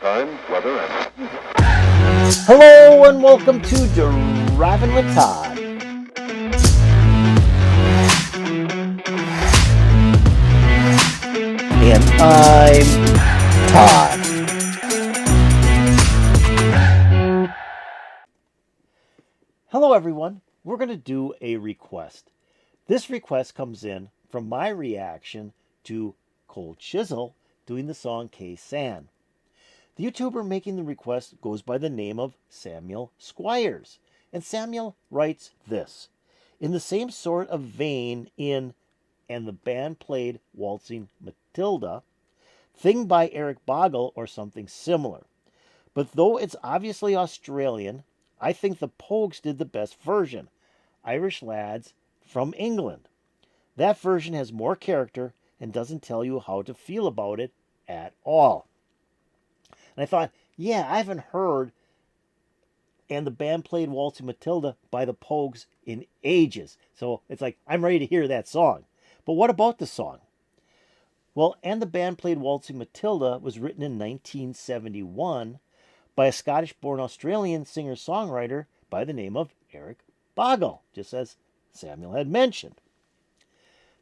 time, weather, and... Hello and welcome to Driving with Todd. And I'm Todd. Hello everyone. We're going to do a request. This request comes in from my reaction to Cold Chisel doing the song K-San. The YouTuber making the request goes by the name of Samuel Squires. And Samuel writes this. In the same sort of vein in And the Band Played Waltzing Matilda, thing by Eric Bogle or something similar. But though it's obviously Australian, I think the Pogues did the best version. Irish lads from England. That version has more character and doesn't tell you how to feel about it at all. And I thought, yeah, I haven't heard And the Band Played Waltzing Matilda by the Pogues in ages. So it's like, I'm ready to hear that song. But what about the song? Well, And the Band Played Waltzing Matilda was written in 1971 by a Scottish-born Australian singer-songwriter by the name of Eric Bogle, just as Samuel had mentioned.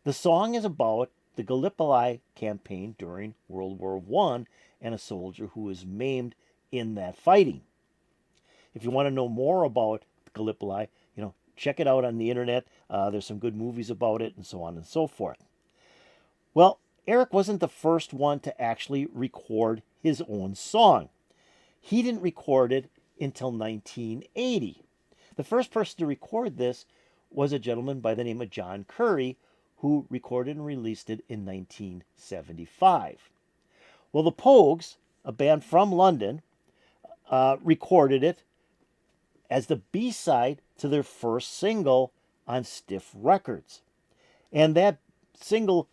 The song is about the Gallipoli campaign during World War I and a soldier who was maimed in that fighting. If you want to know more about Gallipoli, check it out on the internet. There's some good movies about it and so on and so forth. Well, Eric wasn't the first one to actually record his own song. He didn't record it until 1980. The first person to record this was a gentleman by the name of John Curry, who recorded and released it in 1975. Well, the Pogues, a band from London, recorded it as the B-side to their first single on Stiff Records. And that single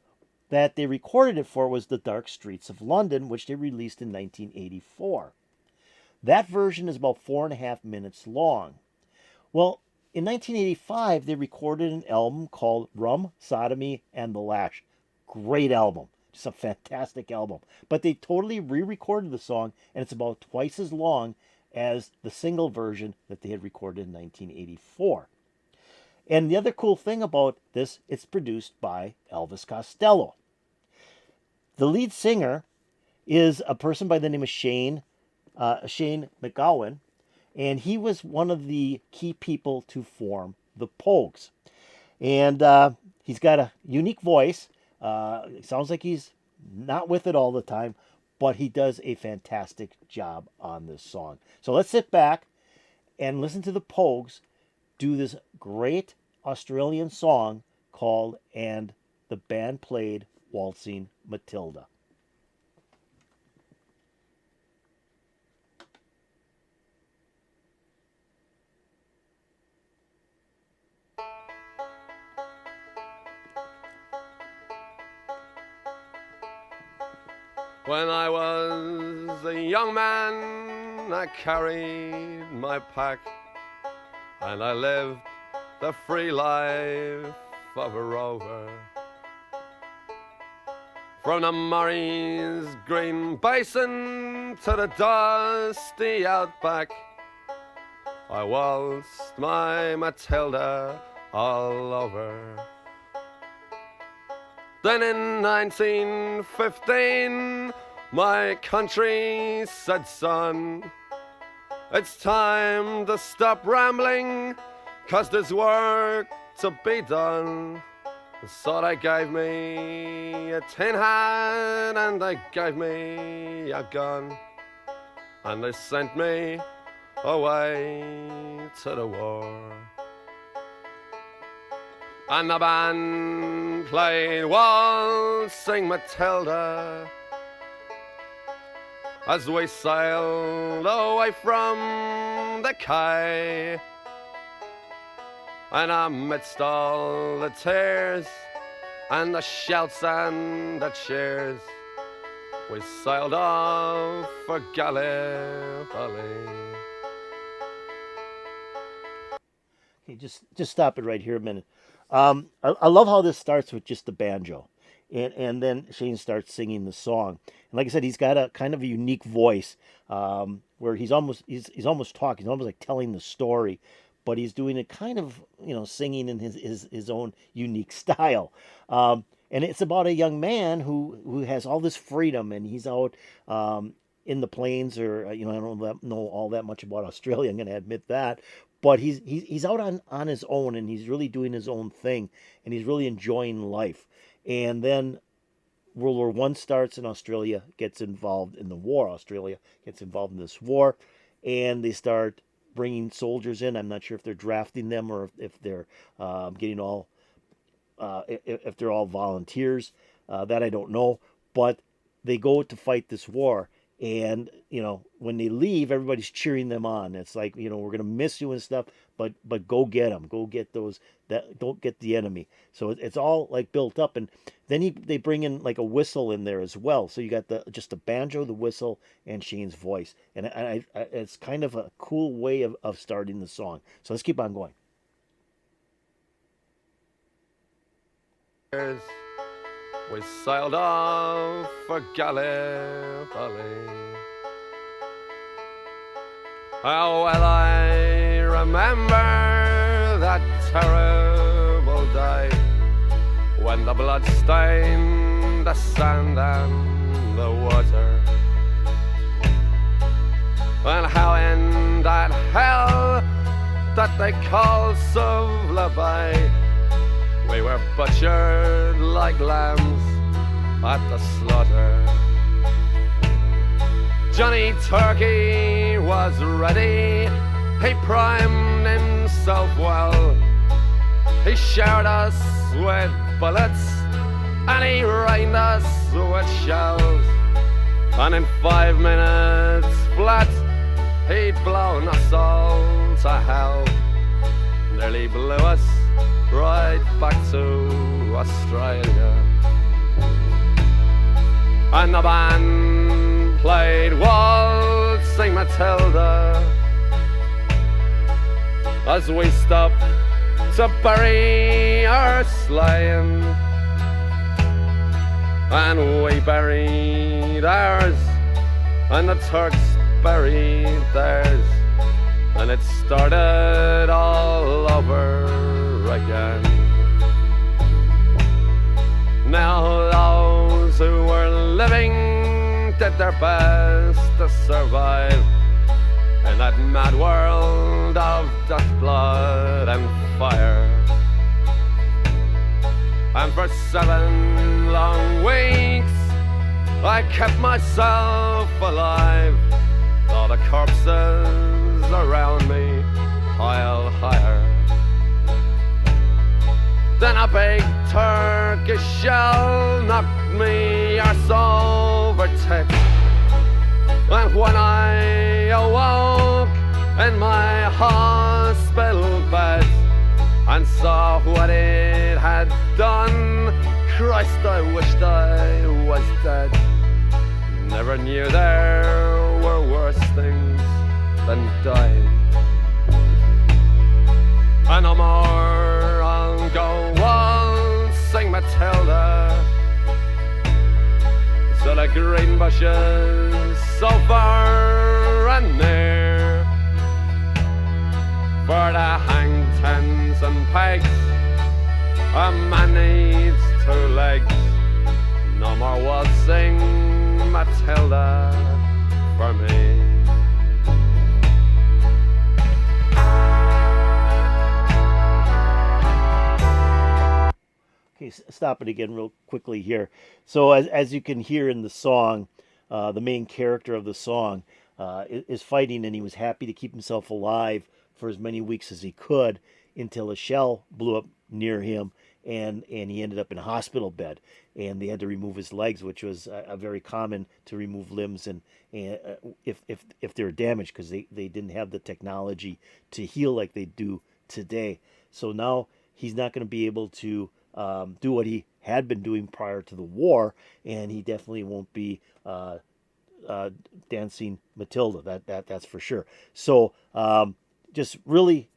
that they recorded it for was The Dark Streets of London, which they released in 1984. That version is about 4.5 minutes long. Well, in 1985, they recorded an album called Rum, Sodomy, and the Lash. Great album. Just a fantastic album. But they totally re-recorded the song, and it's about twice as long as the single version that they had recorded in 1984. And the other cool thing about this, it's produced by Elvis Costello. The lead singer is a person by the name of Shane MacGowan, and he was one of the key people to form the Pogues. And he's got a unique voice. It sounds like he's not with it all the time, but he does a fantastic job on this song. So let's sit back and listen to the Pogues do this great Australian song called And the Band Played Waltzing Matilda. When I was a young man, I carried my pack, and I lived the free life of a rover. From the Murray's green basin to the dusty outback, I waltzed my Matilda all over. Then in 1915, my country said, son, it's time to stop rambling, 'cause there's work to be done. So they gave me a tin hat and they gave me a gun, and they sent me away to the war. And the band played Waltzing Matilda as we sailed away from the quay. And amidst all the tears and the shouts and the cheers, we sailed off for Gallipoli. Okay, just stop it right here a minute. I love how this starts with just the banjo. and then Shane starts singing the song. And like I said, he's got a kind of a unique voice, where he's almost talking, he's almost like telling the story, but he's doing it kind of, singing in his own unique style. And it's about a young man who has all this freedom, and he's out in the plains, or I don't know all that much about Australia. I'm going to admit that, but he's out on his own, and he's really doing his own thing, and he's really enjoying life. And then World War One starts, and Australia gets involved in the war. Australia gets involved in this war, and they start bringing soldiers in. I'm not sure if they're drafting them, or if they're getting all if they're all volunteers. That I don't know, but they go to fight this war. And when they leave, everybody's cheering them on. It's like, we're gonna miss you and stuff, but go get them, go get those that don't get the enemy. So it's all like built up, and then they bring in like a whistle in there as well. So you got just the banjo, the whistle, and Shane's voice, and it's kind of a cool way of starting the song. So let's keep on going. We sailed off for Gallipoli. How well I remember that terrible day when the blood stained the sand and the water, and how in that hell that they call Suvla Bay we were butchered like lambs at the slaughter. Johnny Turkey was ready, he primed himself well. He showered us with bullets and he rained us with shells. And in 5 minutes flat, he'd blown us all to hell. Nearly blew us right back to Australia. And the band played Waltzing Matilda as we stopped to bury our slain. And we buried ours, and the Turks buried theirs, and it started all over again. Now those who were living did their best to survive in that mad world of dust, blood and fire. And for 7 long weeks I kept myself alive, all the corpses around me piled higher. Then a big Turkish shell knocked me arse over tip, and when I awoke in my hospital bed and saw what it had done, Christ, I wished I was dead. Never knew there were worse things than dying. And no more I'll go waltzing Matilda, so the green bushes so far and near, for the hang tens and pegs a man needs 2 legs. No more waltzing Matilda for me. Okay, stop it again real quickly here. So as you can hear in the song, the main character of the song is fighting, and he was happy to keep himself alive for as many weeks as he could until a shell blew up near him, and he ended up in a hospital bed, and they had to remove his legs, which was very common to remove limbs and if they were damaged, because they didn't have the technology to heal like they do today. So now he's not going to be able to do what he had been doing prior to the war, and he definitely won't be dancing Matilda. That's for sure. So just really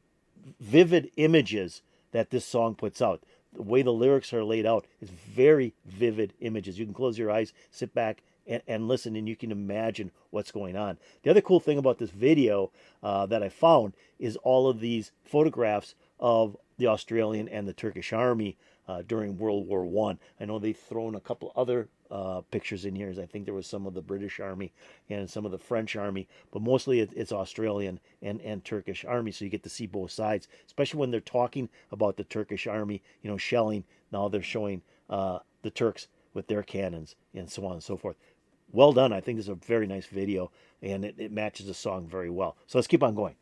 vivid images that this song puts out. the way the lyrics are laid out is very vivid images. You can close your eyes, sit back, and listen, and you can imagine what's going on. The other cool thing about this video that I found is all of these photographs of the Australian and the Turkish army during World War One. I know they've thrown a couple other pictures in here. I think there was some of the British Army and some of the French Army, but mostly it's Australian and Turkish Army, so you get to see both sides, especially when they're talking about the Turkish Army, shelling. Now they're showing the Turks with their cannons and so on and so forth. Well done. I think this is a very nice video, and it matches the song very well. So let's keep on going.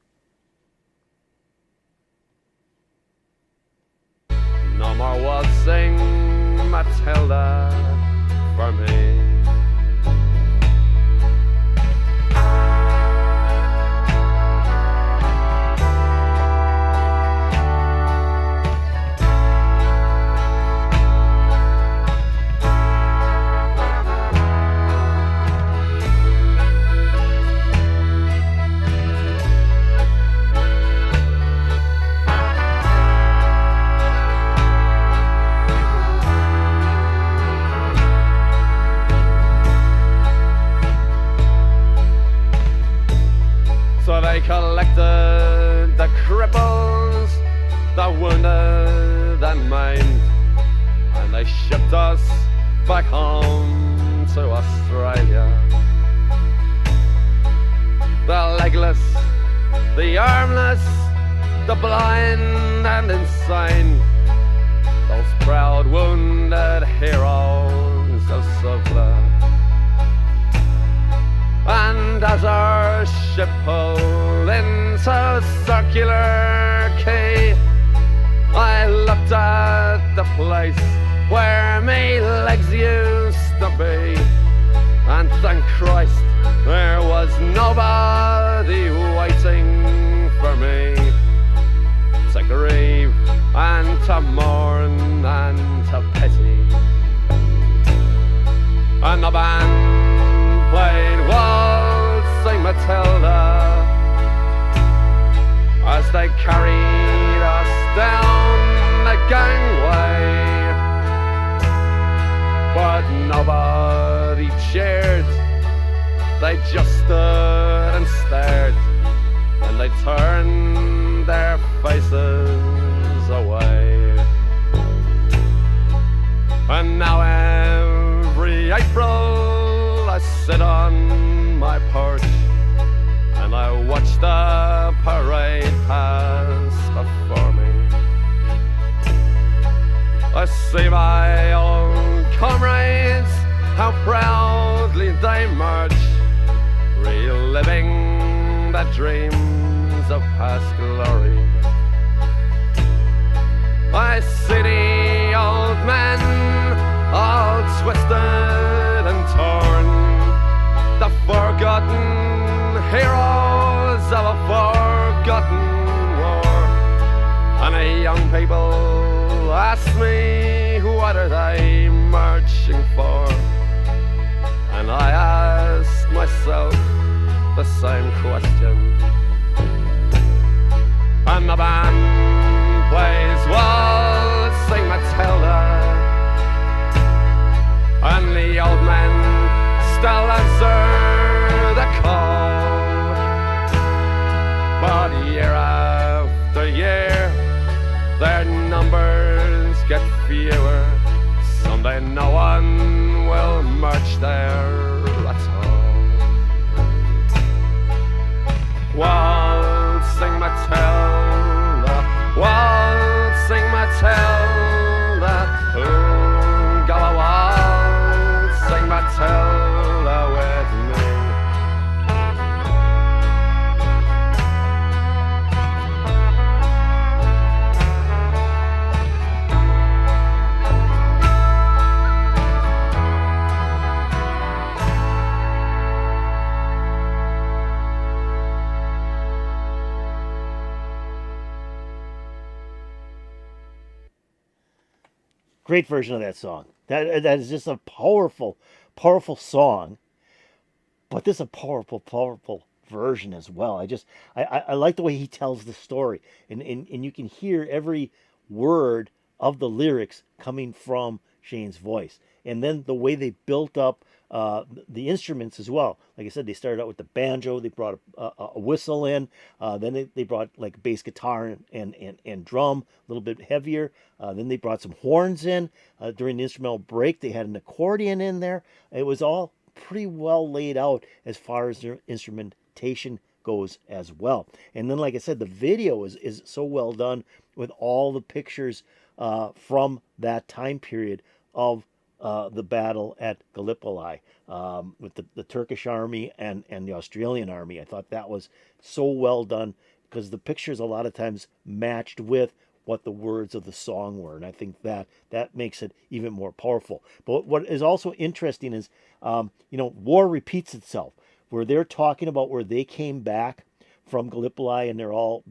No more waltzing Matilda for me. So they collected the cripples, the wounded and maimed, and they shipped us back home to Australia. The legless, the armless, the blind and insane, those proud wounded heroes of Suffolk. And as our ship pulled into Circular Quay, I looked at the place where me legs used to be, and thank Christ there was nobody waiting for me to grieve and to mourn and to pity. And the band played Waltzing Matilda as they carried us down the gangway, but nobody cheered. They just stood and stared, and they turned their faces away. And now every April I sit on my porch and I watch the parade pass before me. I see my old comrades, how proudly they march, reliving the dreams of past glory. I see the old men, all twisted and torn, the forgotten heroes of a forgotten war. And the young people ask me, what are they marching for? And I ask myself the same question. And the band plays Waltzing Matilda, and the old men still answer the call. But year after year, their numbers get fewer. Someday no one will march there at all. Waltzing Matilda, Waltzing Matilda, oh, go a waltzing Matilda with me. Great version of that song. That is just a powerful, powerful song. But this is a powerful, powerful version as well. I like the way he tells the story, and you can hear every word of the lyrics coming from Shane's voice. And then the way they built up the instruments as well. Like I said, they started out with the banjo. They brought a whistle in. Then they brought like bass guitar and drum, a little bit heavier. Then they brought some horns in. During the instrumental break, they had an accordion in there. It was all pretty well laid out as far as their instrumentation goes as well. And then, like I said, the video is so well done with all the pictures from that time period of the battle at Gallipoli with the Turkish army and the Australian army. I thought that was so well done because the pictures a lot of times matched with what the words of the song were, and I think that makes it even more powerful. But what is also interesting is, war repeats itself. Where they're talking about where they came back from Gallipoli and they're all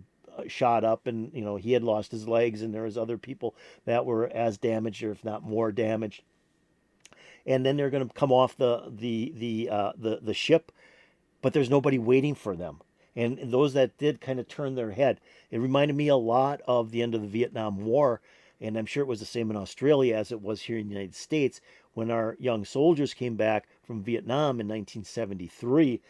shot up, and he had lost his legs, and there was other people that were as damaged, or if not more damaged. And then they're going to come off the ship, but there's nobody waiting for them. And those that did kind of turn their head. It reminded me a lot of the end of the Vietnam War, and I'm sure it was the same in Australia as it was here in the United States when our young soldiers came back from Vietnam in 1973. It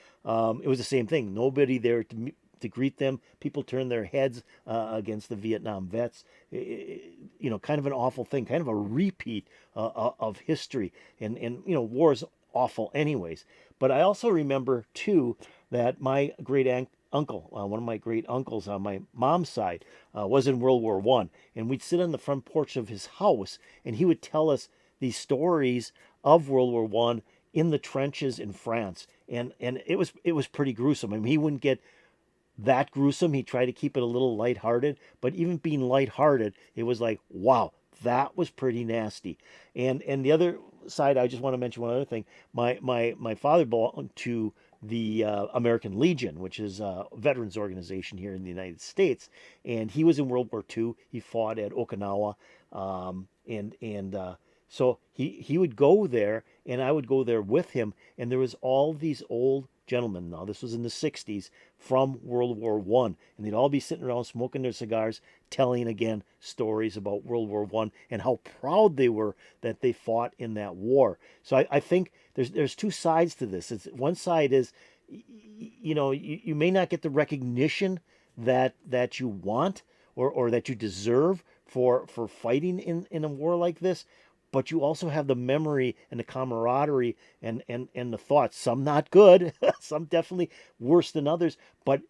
was the same thing. Nobody there to greet them. People turned their heads against the Vietnam vets. Kind of an awful thing, kind of a repeat of history. And war is awful anyways. But I also remember, too, that my great-uncle, one of my great-uncles on my mom's side, was in World War I. And we'd sit on the front porch of his house, and he would tell us these stories of World War I in the trenches in France. And it was pretty gruesome. I mean, he wouldn't get that gruesome. He tried to keep it a little lighthearted. But even being lighthearted, it was like, wow, that was pretty nasty. And the other side, I just want to mention one other thing. My father belonged to the American Legion, which is a veterans organization here in the United States, and he was in World War II. He fought at Okinawa, so he would go there, and I would go there with him, and there was all these old gentlemen. Now this was in the 60s from World War I, and they'd all be sitting around smoking their cigars, telling again stories about World War I and how proud they were that they fought in that war. So I think there's two sides to this. One side is, you may not get the recognition that you want or that you deserve for fighting in a war like this, but you also have the memory and the camaraderie and the thoughts. Some not good, some definitely worse than others, but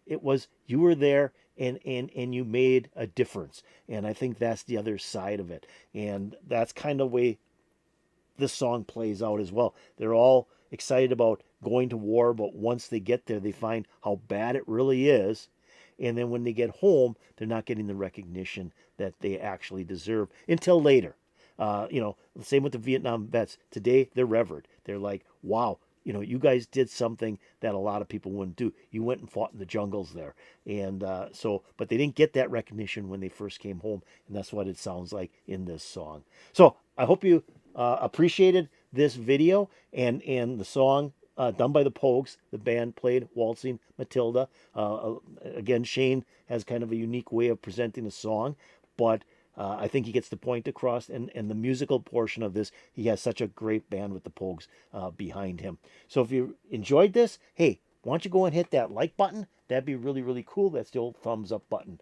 you were there and you made a difference. And I think that's the other side of it. And that's kind of the way this song plays out as well. They're all excited about going to war, but once they get there, they find how bad it really is. And then when they get home, they're not getting the recognition that they actually deserve until later. Same with the Vietnam vets. Today, they're revered. They're like, wow, you guys did something that a lot of people wouldn't do. You went and fought in the jungles there. And but they didn't get that recognition when they first came home. And that's what it sounds like in this song. So I hope you appreciated this video and the song done by the Pogues. The band played Waltzing Matilda. Again, Shane has kind of a unique way of presenting a song, but I think he gets the point across, and the musical portion of this, he has such a great band with the Pogues behind him. So if you enjoyed this, hey, why don't you go and hit that like button? That'd be really, really cool. That's the old thumbs up button.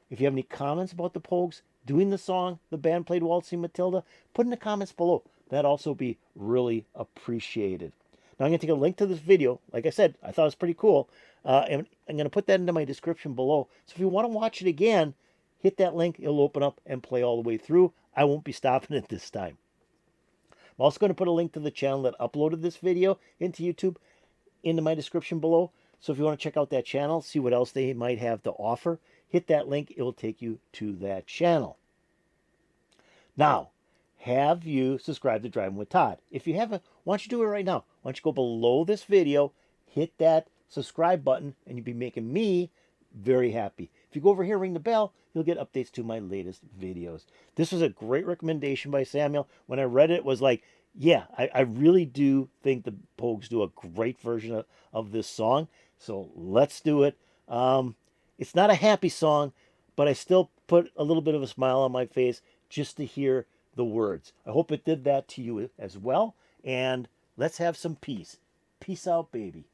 If you have any comments about the Pogues doing the song, the band played Waltzing Matilda, put in the comments below. That'd also be really appreciated. Now I'm going to take a link to this video. Like I said, I thought it was pretty cool. And I'm going to put that into my description below. So if you want to watch it again, hit that link. It'll open up and play all the way through. I won't be stopping it this time. I'm also going to put a link to the channel that uploaded this video into YouTube into my description below. So if you want to check out that channel, see what else they might have to offer, hit that link. It will take you to that channel. Now, have you subscribed to Driving with Todd? If you haven't, why don't you do it right now? Why don't you go below this video, hit that subscribe button, and you'll be making me very happy. If you go over here, ring the bell, you'll get updates to my latest videos. This was a great recommendation by Samuel. When I read it, it was like, yeah, I really do think the Pogues do a great version of this song. So let's do it. It's not a happy song, but I still put a little bit of a smile on my face just to hear the words. I hope it did that to you as well. And let's have some peace. Peace out, baby.